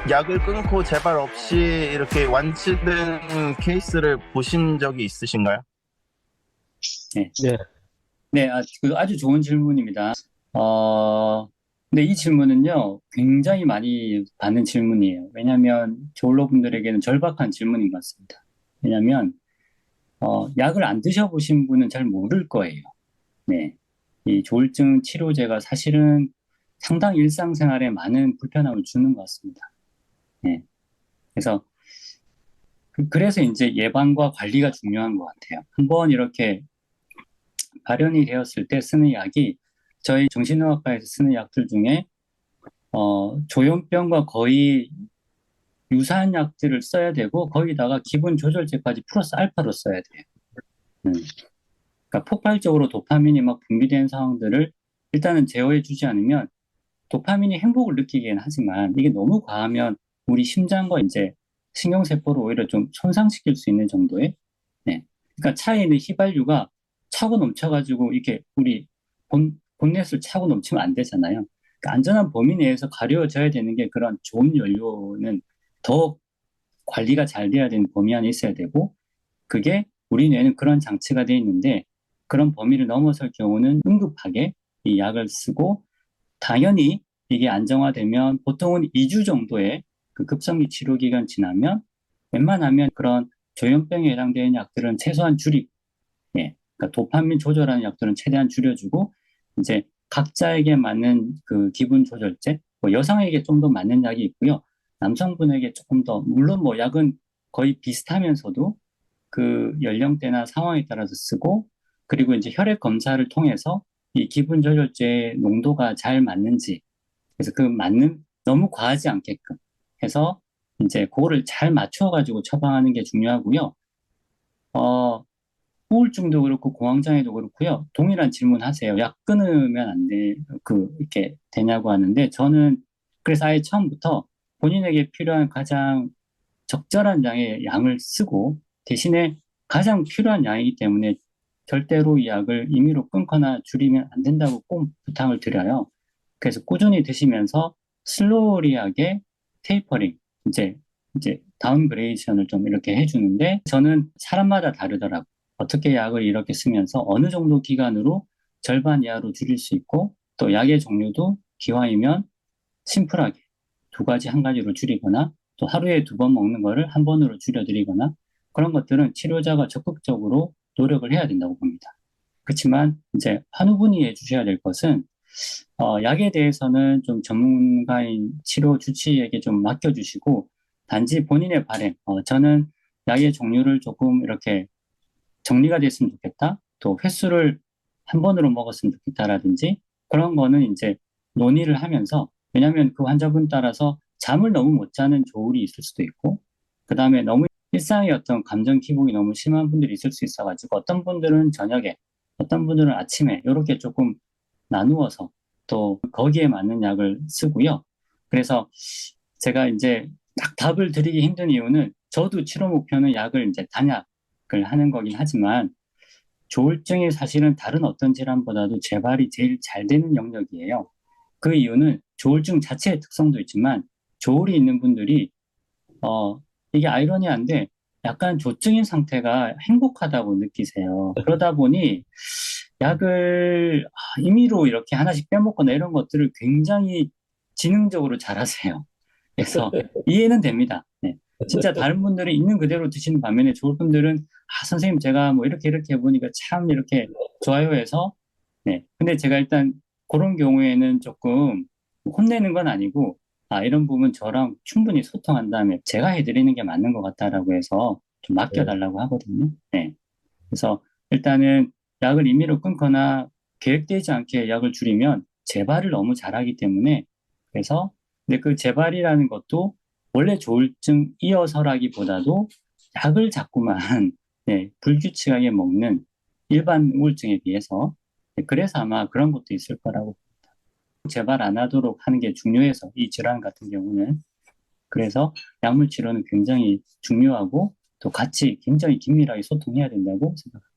약을 끊고 재발 없이 이렇게 완치된 케이스를 보신 적이 있으신가요? 네. 네, 네, 그 아주 좋은 질문입니다. 근데 이 질문은요, 굉장히 많이 받는 질문이에요. 왜냐하면 졸로분들에게는 절박한 질문인 것 같습니다. 왜냐하면 약을 안 드셔보신 분은 잘 모를 거예요. 네, 이 조울증 치료제가 사실은 상당히 일상생활에 많은 불편함을 주는 것 같습니다. 네, 그래서 그래서 이제 예방과 관리가 중요한 것 같아요. 한번 이렇게 발현이 되었을 때 쓰는 약이 저희 정신의학과에서 쓰는 약들 중에 조현병과 거의 유사한 약들을 써야 되고 거기다가 기분 조절제까지 플러스 알파로 써야 돼요. 음. 그러니까 폭발적으로 도파민이 막 분비되는 상황들을 일단은 제어해 주지 않으면 도파민이 행복을 느끼긴 하지만 이게 너무 과하면 우리 심장과 이제 신경세포를 오히려 좀 손상시킬 수 있는 정도의 네. 그러니까 차에 있는 휘발유가 차고 넘쳐가지고 이렇게 우리 본넷을 차고 넘치면 안 되잖아요. 그러니까 안전한 범위 내에서 가려져야 되는 게 그런 좋은 연료는 더 관리가 잘 돼야 되는 범위 안에 있어야 되고 그게 우리 뇌는 그런 장치가 돼 있는데 그런 범위를 넘어설 경우는 응급하게 이 약을 쓰고 당연히 이게 안정화되면 보통은 2주 정도의 그 급성기 치료 기간 지나면 웬만하면 그런 조현병에 해당되는 약들은 최소한 줄이고, 예. 그러니까 도파민 조절하는 약들은 최대한 줄여주고, 이제 각자에게 맞는 그 기분 조절제, 뭐 여성에게 좀 더 맞는 약이 있고요. 남성분에게 조금 더, 물론 뭐 약은 거의 비슷하면서도 그 연령대나 상황에 따라서 쓰고, 그리고 이제 혈액 검사를 통해서 이 기분 조절제의 농도가 잘 맞는지, 그래서 그 맞는, 너무 과하지 않게끔 해서 이제 그거를 잘 맞춰가지고 처방하는 게 중요하고요. 어, 우울증도 그렇고 공황장애도 그렇고요. 동일한 질문 하세요. 약 끊으면 안 돼, 이렇게 되냐고 하는데 저는 그래서 아예 처음부터 본인에게 필요한 가장 적절한 양의 양을 쓰고 대신에 가장 필요한 양이기 때문에 절대로 이 약을 임의로 끊거나 줄이면 안 된다고 꼭 부탁을 드려요. 그래서 꾸준히 드시면서 슬로리하게 테이퍼링, 이제 다운그레이션을 좀 이렇게 해주는데 저는 사람마다 다르더라고요. 어떻게 약을 이렇게 쓰면서 어느 정도 기간으로 절반 이하로 줄일 수 있고 또 약의 종류도 기왕이면 심플하게 두 가지 한 가지로 줄이거나 또 하루에 두 번 먹는 거를 한 번으로 줄여드리거나 그런 것들은 치료자가 적극적으로 노력을 해야 된다고 봅니다. 그렇지만 이제 환우분이 해주셔야 될 것은 약에 대해서는 좀 전문가인 치료 주치의에게 좀 맡겨주시고 단지 본인의 바람, 저는 약의 종류를 조금 이렇게 정리가 됐으면 좋겠다. 또 횟수를 한 번으로 먹었으면 좋겠다라든지 그런 거는 이제 논의를 하면서 왜냐하면 그 환자분 따라서 잠을 너무 못 자는 조울이 있을 수도 있고 그 다음에 너무 일상의 어떤 감정 기복이 너무 심한 분들이 있을 수 있어가지고 어떤 분들은 저녁에 어떤 분들은 아침에 이렇게 조금 나누어서 또 거기에 맞는 약을 쓰고요. 그래서 제가 이제 딱 답을 드리기 힘든 이유는 저도 치료 목표는 약을 이제 단약을 하는 거긴 하지만 조울증이 사실은 다른 어떤 질환보다도 재발이 제일 잘 되는 영역이에요. 그 이유는 조울증 자체의 특성도 있지만 조울이 있는 분들이 이게 아이러니한데 약간 조증인 상태가 행복하다고 느끼세요. 그러다 보니 약을 임의로 이렇게 하나씩 빼먹거나 이런 것들을 굉장히 지능적으로 잘하세요. 그래서 이해는 됩니다. 네. 진짜 다른 분들은 있는 그대로 드시는 반면에 좋을 분들은 선생님 제가 뭐 이렇게 해보니까 참 이렇게 좋아요 해서 네. 근데 제가 일단 그런 경우에는 조금 혼내는 건 아니고 이런 부분 저랑 충분히 소통한 다음에 제가 해드리는 게 맞는 것 같다라고 해서 좀 네. 맡겨달라고 하거든요. 네. 그래서 일단은 약을 임의로 끊거나 계획되지 않게 약을 줄이면 재발을 너무 잘하기 때문에 그래서 근데 그 재발이라는 것도 원래 조울증 이어서라기보다도 약을 자꾸만 네, 불규칙하게 먹는 일반 우울증에 비해서 네, 그래서 아마 그런 것도 있을 거라고 재발 안 하도록 하는 게 중요해서 이 질환 같은 경우는 그래서 약물 치료는 굉장히 중요하고 또 같이 굉장히 긴밀하게 소통해야 된다고 생각합니다.